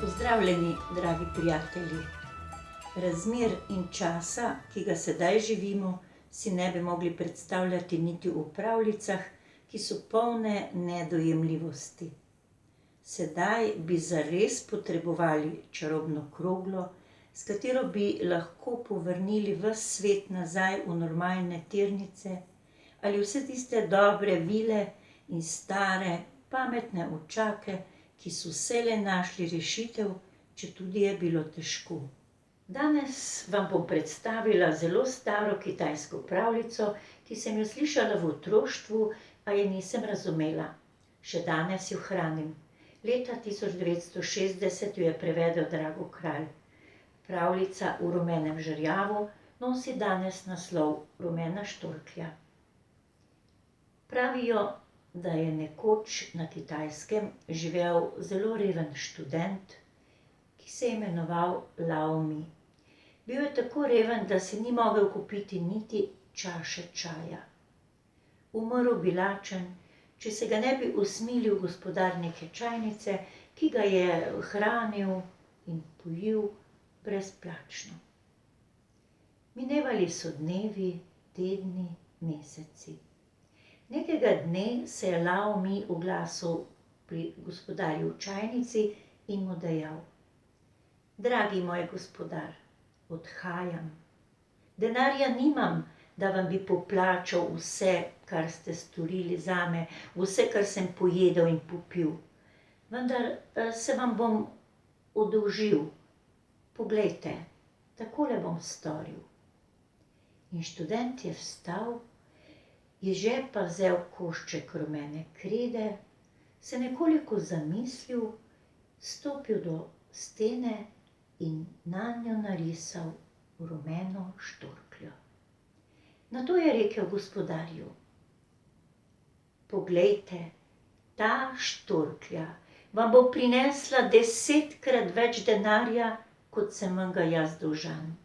Pozdravljeni, dragi prijatelji. Razmer in časa, ki ga sedaj živimo, si ne bi mogli predstavljati niti v pravljicah, ki so polne nedojemljivosti. Sedaj bi zares potrebovali čarobno kroglo, s katero bi lahko povrnili ves svet nazaj v normalne tirnice, ali vse tiste dobre vile in stare, pametne očake, ki so vselej našli rešitev, četudi je bilo težko. Danes vam bom predstavila zelo staro kitajsko pravljico, ki sem jo slišala v otroštvu, a je nisem razumela. Še danes jo hranim. Leta 1960 jo je prevedel Drago Kralj. Pravljica v rumenem žerjavu nosi danes naslov Rumena štorklja. Pravijo, da je nekoč na Kitajskem živel zelo reven študent, ki se je imenoval Lao Mi. Bil je tako reven, da si ni mogel kupiti niti čaše čaja. Umrl bi lačen, če se ga ne bi usmilil gospodar neke čajnice, ki ga je hranil in pojil brezplačno. Minevali so dnevi, tedni, meseci. Nekega dne se je Lao Mi oglasil pri gospodarju v čajnici in mu dejal: Dragi moj gospodar, odhajam. Denarja nimam, da vam bi poplačal vse, kar ste storili zame, vse, kar sem pojedel in popil. Vendar se vam bom oddolžil. Poglejte, takole bom storil. In študent je vstal, iz žepa vzel košček rumene krede, se nekoliko zamislil, stopil do stene in nanjo narisal rumeno štorkljo. Nato je rekel gospodarju: Poglejte, ta štorklja vam bo prinesla 10-krat več denarja, kot sem vam ga jaz dolžan.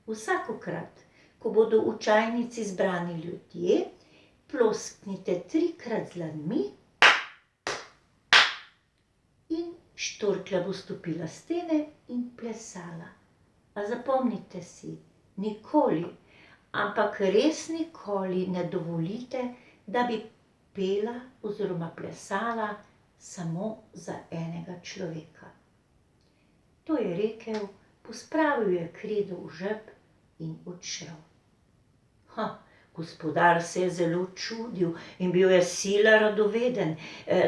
Vsakokrat, ko bodo v čajnici zbrani ljudje, plosknite 3-krat z dlanmi in štorklja bo stopila s stene in plesala. A zapomnite si, nikoli, ampak res nikoli ne dovolite, da bi pela oziroma plesala samo za enega človeka. To je rekel, pospravil je kredo v žep in odšel. Gospodar se je zelo čudil in bil je sila radoveden,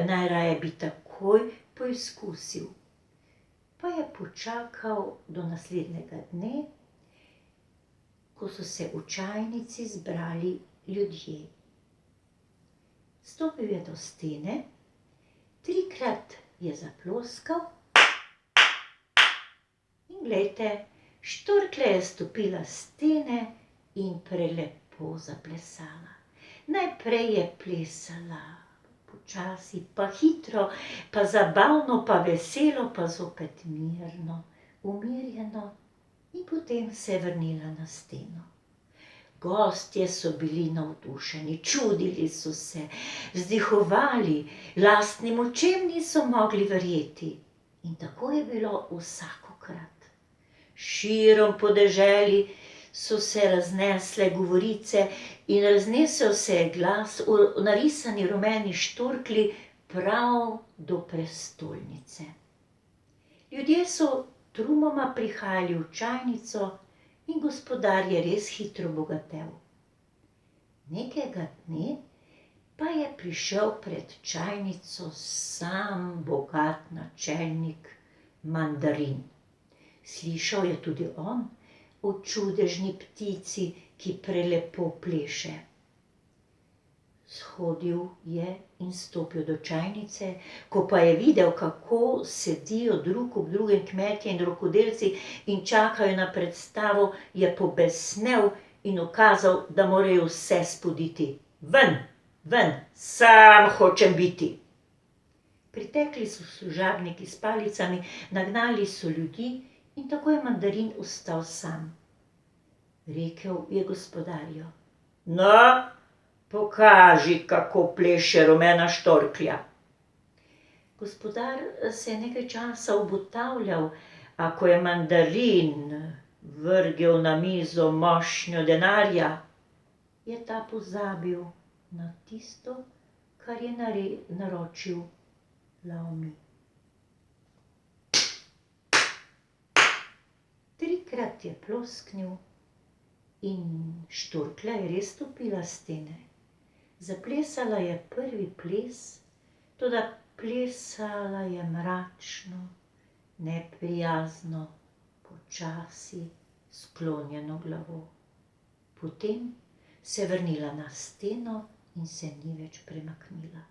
najraje bi takoj poizkusil. Pa je počakal do naslednjega dne, ko so se v čajnici zbrali ljudje. Stopil je do stene, 3-krat je zaploskal in glejte, štorklja je stopila s stene in prelepo zaplesala. Najprej je plesala počasi, pa hitro, pa zabavno, pa veselo, pa zopet mirno, umirjeno in potem se je vrnila na steno. Gostje so bili navdušeni, čudili so se, vzdihovali, lastnim očem niso mogli verjeti. In tako je bilo vsakokrat. Širom po deželi so se raznesle govorice in raznesel se je glas o narisani rumeni štorklji prav do prestolnice. Ljudje so trumoma prihajali v čajnico in gospodar je res hitro bogatel. Nekega dne pa je prišel pred čajnico sam bogat načelnik Mandarin. Slišal je tudi on o čudežni ptici, ki prelepo pleše. Shodil je in stopil do čajnice, ko pa je videl, kako sedijo drug ob drugem kmetje in rokodelci in čakajo na predstavo, je pobesnel in ukazal, da morajo vse spoditi. Ven, ven, sam hočem biti. Pritekli so služabniki s palicami, nagnali so ljudi in tako je Mandarin ostal sam. Rekel je gospodarju: No, pokaži, kako pleše rumena štorklja. Gospodar se je nekaj časa obotavljal, a ko je mandarin vrgel na mizo mošnjo denarja, je ta pozabil na tisto, kar je naročil Laomi. Trikrat je plosknil in štorklja je res stopila s stene. Zaplesala je prvi ples, toda plesala je mračno, neprijazno, počasi, sklonjeno glavo. Potem se je vrnila na steno in se ni več premaknila.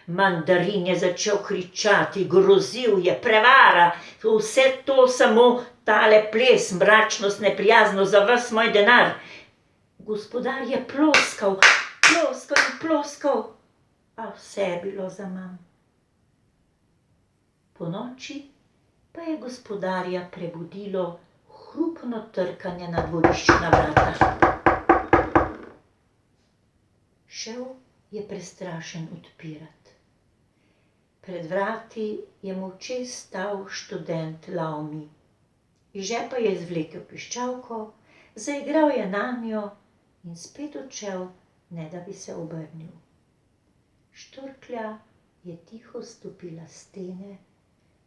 Mandarin je začel kričati, grozil je, prevara, vse to samo tale ples, mračnost, neprijaznost, za ves moj denar. Gospodar je ploskal in ploskal, a vse je bilo zaman. Ponoči pa je gospodarja prebudilo hrupno trkanje na dvoriščna vrata. Šel je prestrašen odpirat. Pred vrati je molče stal študent Laomi. Iz žepa je izvlekel piščalko, zaigral je nanjo in spet odšel, ne da bi se obrnil. Štorklja je tiho stopila s stene,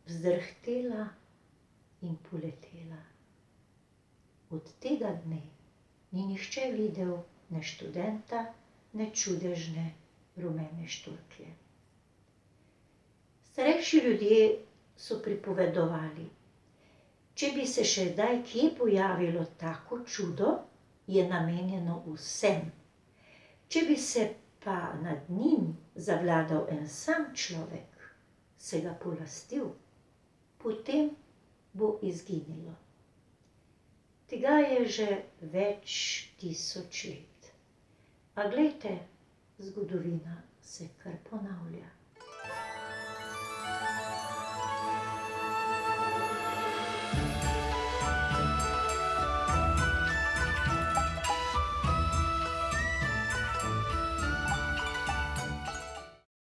vzdrhtela in poletela. Od tega dne ni nihče videl ne študenta, ne čudežne rumene štorklje. Starejši ljudje so pripovedovali, če bi se še kdaj kje pojavilo tako čudo, je namenjeno vsem. Če bi se pa nad njim zavladal en sam človek, se ga polastil, potem bo izginilo. Tega je že več tisoč let. A glejte, zgodovina se kar ponavlja.